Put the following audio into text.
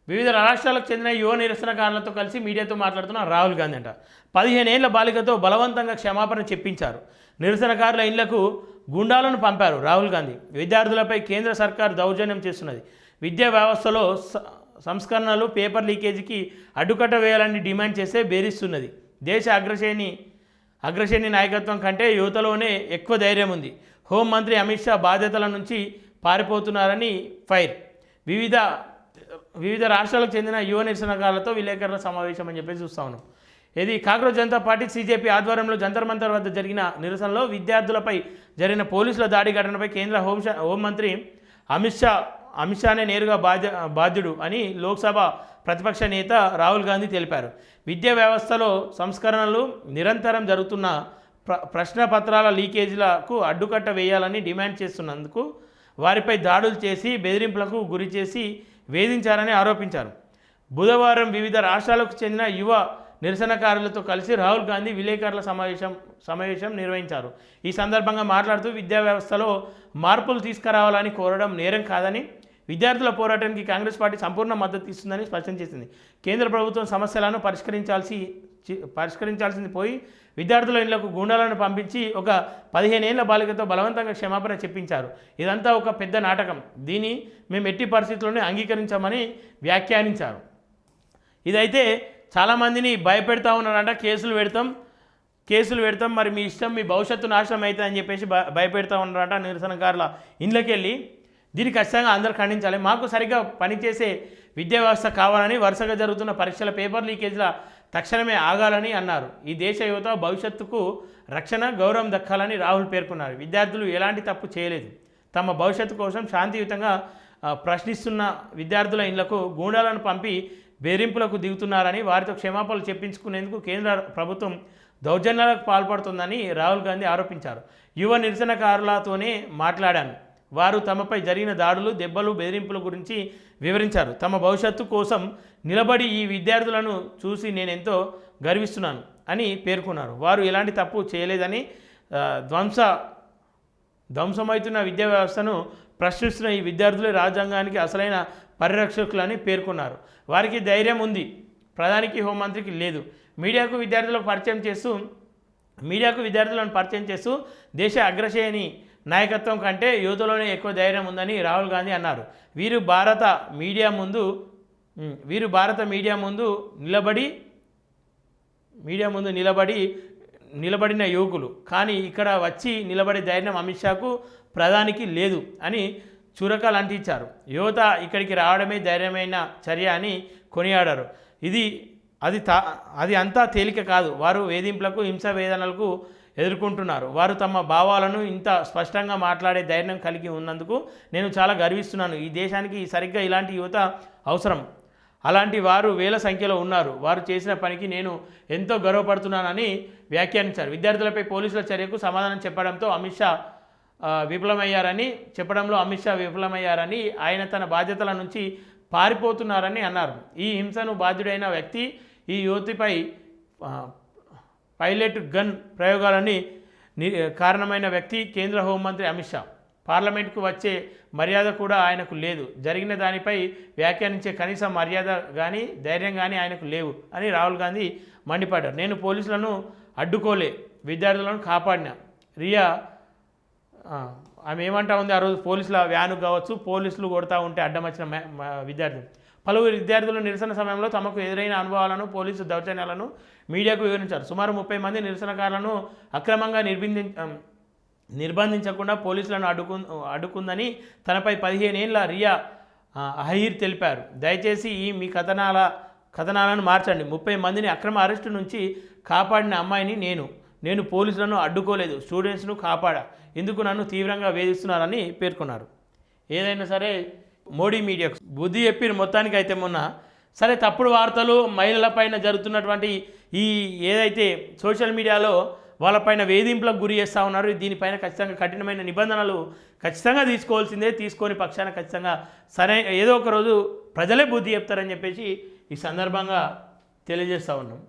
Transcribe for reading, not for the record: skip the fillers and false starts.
వివిధ రాష్ట్రాలకు చెందిన యువ నిరసనకారులతో కలిసి మీడియాతో మాట్లాడుతున్న రాహుల్ గాంధీ అంట 15 ఏళ్ల బాలికతో బలవంతంగా క్షమాపణ చెప్పించారు. నిరసనకారుల ఇళ్లకు గుండాలను పంపారు రాహుల్ గాంధీ. విద్యార్థులపై కేంద్ర సర్కారు దౌర్జన్యం చేస్తున్నది. విద్యా వ్యవస్థలో సంస్కరణలు, పేపర్ లీకేజీకి అడ్డుకట్ట వేయాలని డిమాండ్ చేస్తే బేరిస్తున్నది. దేశ అగ్రశ్రేణి నాయకత్వం కంటే యువతలోనే ఎక్కువ ధైర్యం ఉంది. హోంమంత్రి అమిత్ షా బాధ్యతల నుంచి పారిపోతున్నారని ఫైర్. వివిధ రాష్ట్రాలకు చెందిన యువ నిరసనకారులతో విలేకరుల సమావేశం అని చెప్పేసి చూస్తా ఉన్నాం. ఇది కాంగ్రెస్ జనతా పార్టీ CJP ఆధ్వర్యంలో జంతర్ మంతర్ వద్ద జరిగిన నిరసనలో విద్యార్థులపై జరిగిన పోలీసుల దాడి ఘటనపై కేంద్ర హోంమంత్రి అమిత్ షానే నేరుగా బాధ్యుడు అని లోక్సభ ప్రతిపక్ష నేత రాహుల్ గాంధీ తెలిపారు. విద్యా వ్యవస్థలో సంస్కరణలు నిరంతరం జరుగుతున్న ప్రశ్నపత్రాల లీకేజీలకు అడ్డుకట్ట వేయాలని డిమాండ్ చేస్తున్నందుకు వారిపై దాడులు చేసి బెదిరింపులకు గురి చేసి వేధించారని ఆరోపించారు. బుధవారం వివిధ రాష్ట్రాలకు చెందిన యువ నిరసనకారులతో కలిసి రాహుల్ గాంధీ విలేకరుల సమావేశం నిర్వహించారు. ఈ సందర్భంగా మాట్లాడుతూ విద్యా వ్యవస్థలో మార్పులు తీసుకురావాలని కోరడం నేరం కాదని, విద్యార్థుల పోరాటానికి కాంగ్రెస్ పార్టీ సంపూర్ణ మద్దతు ఇస్తుందని స్పష్టం చేసింది. కేంద్ర ప్రభుత్వం సమస్యలను పరిష్కరించాల్సింది పోయి విద్యార్థుల ఇళ్లకు గుండాలను పంపించి ఒక 15 ఏళ్ల బాలికతో బలవంతంగా క్షమాపణ చెప్పించారు. ఇదంతా ఒక పెద్ద నాటకం. దీన్ని మేము ఎట్టి పరిస్థితుల్లోనే అంగీకరించామని వ్యాఖ్యానించారు. ఇదైతే చాలామందిని భయపెడతా ఉన్నారంట. కేసులు పెడతాం మరి మీ ఇష్టం, మీ భవిష్యత్తు నాశనం అవుతుంది అని చెప్పేసి భయపెడతా ఉన్నారంట నిరసనకారుల ఇండ్లకి వెళ్ళి. దీన్ని ఖచ్చితంగా అందరూ ఖండించాలి. మాకు సరిగ్గా పనిచేసే విద్యా వ్యవస్థ కావాలని, వరుసగా జరుగుతున్న పరీక్షల పేపర్ లీకేజ్ల తక్షణమే ఆగాలని అన్నారు. ఈ దేశ యువత భవిష్యత్తుకు రక్షణ, గౌరవం దక్కాలని రాహుల్ పేర్కొన్నారు. విద్యార్థులు ఎలాంటి తప్పు చేయలేదు. తమ భవిష్యత్తు కోసం శాంతియుతంగా ప్రశ్నిస్తున్న విద్యార్థుల ఇళ్లకు గూండాలను పంపి బెదిరింపులకు దిగుతున్నారని, వారితో క్షమాపణలు చెప్పించుకునేందుకు కేంద్ర ప్రభుత్వం దౌర్జన్యాలకు పాల్పడుతుందని రాహుల్ గాంధీ ఆరోపించారు. యువ నిరసనకారులతోనే మాట్లాడాను. వారు తమపై జరిగిన దాడులు, దెబ్బలు, బెదిరింపుల గురించి వివరించారు. తమ భవిష్యత్తు కోసం నిలబడి ఈ విద్యార్థులను చూసి నేనెంతో గర్విస్తున్నాను అని పేర్కొన్నారు. వారు ఎలాంటి తప్పు చేయలేదని, ధ్వంసమవుతున్న విద్యా వ్యవస్థను ప్రశ్నిస్తున్న ఈ విద్యార్థులే రాజ్యాంగానికి అసలైన పరిరక్షకులని పేర్కొన్నారు. వారికి ధైర్యం ఉంది, ప్రధానికి, హోంమంత్రికి లేదు. మీడియాకు విద్యార్థులను పరిచయం చేస్తూ దేశ అగ్రశ్రేణి నాయకత్వం కంటే యువతలోనే ఎక్కువ ధైర్యం ఉందని రాహుల్ గాంధీ అన్నారు. వీరు భారత మీడియా ముందు నిలబడిన యువకులు, కానీ ఇక్కడ వచ్చి నిలబడే ధైర్యం అమిత్ షాకు, ప్రధానికి లేదు అని చురకాలు అంటించారు. యువత ఇక్కడికి రావడమే ధైర్యమైన చర్య అని కొనియాడారు. అది అంతా తేలిక కాదు. వారు వేధింపులకు, హింస, వేదనలకు ఎదుర్కొంటున్నారు. వారు తమ భావాలను ఇంత స్పష్టంగా మాట్లాడే ధైర్యం కలిగి ఉన్నందుకు నేను చాలా గర్విస్తున్నాను. ఈ దేశానికి సరిగ్గా ఇలాంటి యువత అవసరం. అలాంటి వారు వేల సంఖ్యలో ఉన్నారు. వారు చేసిన పనికి నేను ఎంతో గర్వపడుతున్నానని వ్యాఖ్యానించారు. విద్యార్థులపై పోలీసుల చర్యకు సమాధానం చెప్పడంలో అమిత్ షా విఫలమయ్యారని, ఆయన తన బాధ్యతల నుంచి పారిపోతున్నారని అన్నారు. ఈ హింసను బాధ్యుడైన వ్యక్తి, ఈ యువతిపై పైలట్ గన్ ప్రయోగాలని కారణమైన వ్యక్తి కేంద్ర హోంమంత్రి అమిత్ షా. పార్లమెంట్కు వచ్చే మర్యాద కూడా ఆయనకు లేదు. జరిగిన దానిపై వ్యాఖ్యానించే కనీస మర్యాద కానీ, ధైర్యం కానీ ఆయనకు లేవు అని రాహుల్ గాంధీ మండిపడ్డారు. నేను పోలీసులను అడ్డుకోలే, విద్యార్థులను కాపాడిన. రియా ఆమె ఏమంటా ఉంది, ఆ రోజు పోలీసుల వ్యాను కావచ్చు, పోలీసులు కొడతా ఉంటే అడ్డం వచ్చిన విద్యార్థులు. పలువురు విద్యార్థులు నిరసన సమయంలో తమకు ఎదురైన అనుభవాలను, పోలీసు దౌర్జన్యాలను మీడియాకు వివరించారు. సుమారు 30 మంది నిరసనకారులను అక్రమంగా నిర్బంధించకుండా పోలీసులను అడ్డుకుందని తనపై 15 ఏళ్ల రియా అహీర్ తెలిపారు. దయచేసి మీ కథనాలను మార్చండి. 30 మందిని అక్రమ అరెస్టు నుంచి కాపాడిన అమ్మాయిని నేను పోలీసులను అడ్డుకోలేదు, స్టూడెంట్స్ను కాపాడా. ఇందుకు నన్ను తీవ్రంగా వేధిస్తున్నారని పేర్కొన్నారు. ఏదైనా సరే మోడీ మీడియాకు బుద్ధి చెప్పిన మొత్తానికి అయితే మొన్న సరే తప్పుడు వార్తలు, మహిళలపైన జరుగుతున్నటువంటి ఈ ఏదైతే సోషల్ మీడియాలో వాళ్ళపైన వేధింపులకు గురి చేస్తూ ఉన్నారు, దీనిపైన ఖచ్చితంగా కఠినమైన నిబంధనలు ఖచ్చితంగా తీసుకోవాల్సిందే. తీసుకొని పక్షాన ఖచ్చితంగా సరే ఏదో ఒక రోజు ప్రజలే బుద్ధి చెప్తారని చెప్పేసి ఈ సందర్భంగా తెలియజేస్తూ ఉన్నాం.